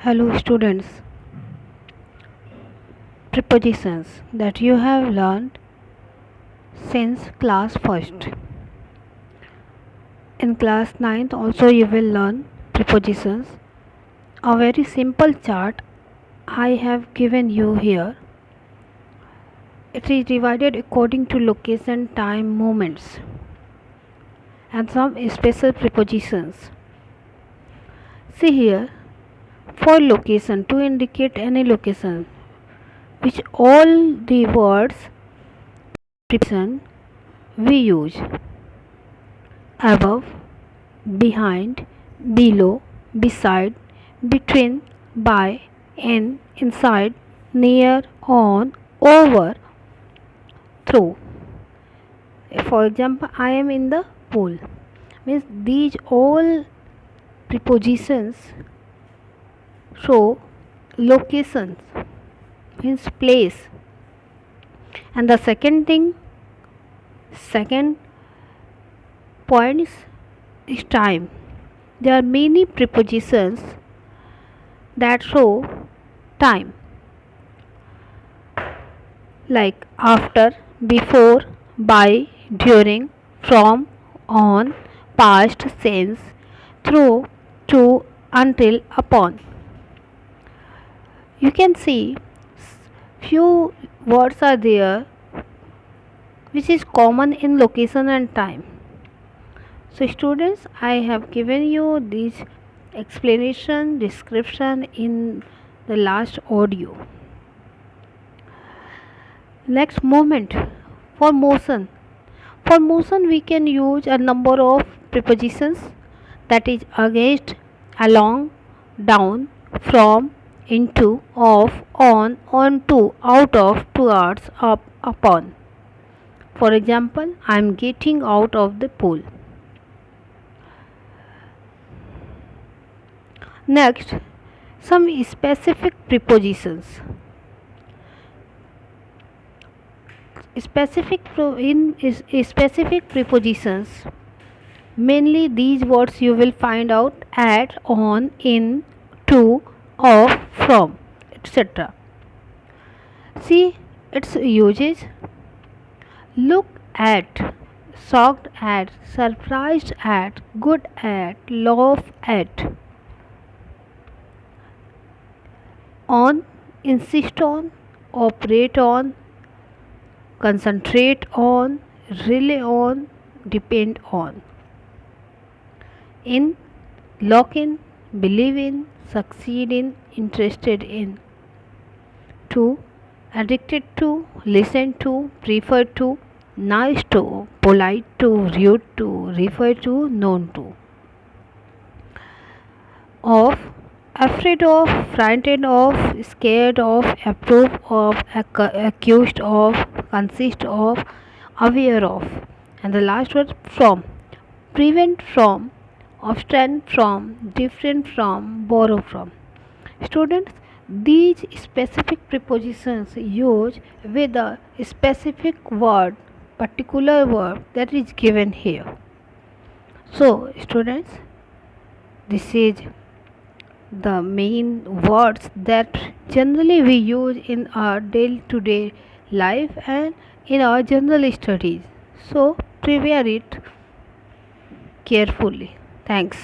Hello students, prepositions that you have learned since class 1st. In class 9th also you will learn prepositions. A very simple chart I have given you here. It is divided according to location, time, moments and some special prepositions. See here, for location to indicate any location which all the words preposition we use above, behind, below, beside, between, by, in, inside, near, on, over, through. For example, I am in the pool. Means these all prepositions show locations, means place. And the second points is time. There are many prepositions that show time, like after, before, by, during, from, on, past, since, through, to, until, upon. You can see few words are there which is common in location and time. So students, I have given you this explanation, description in the last audio. Next, moment. For motion. For motion we can use a number of prepositions, that is against, along, down, from, into, off, on, onto, out of, towards, up, upon. For example, I am getting out of the pool. Next, some specific prepositions. Specific prepositions, mainly these words you will find out at, on, in, to, of, from, etc. See its uses. Look at, shocked at, surprised at, good at, laugh at. On, insist on, operate on, concentrate on, rely on, depend on. In, lock in, believe in, succeed in, interested in. To, addicted to, listen to, prefer to, nice to, polite to, rude to, refer to, known to. Of, afraid of, frightened of, scared of, approve of, accused of, consist of, aware of. And the last word, from. Prevent from, abstain from, different from, borrow from. Students, these specific prepositions used with a specific word, particular word that is given here. So students, this is the main words that generally we use in our day-to-day life and in our general studies. So prepare it carefully. Thanks.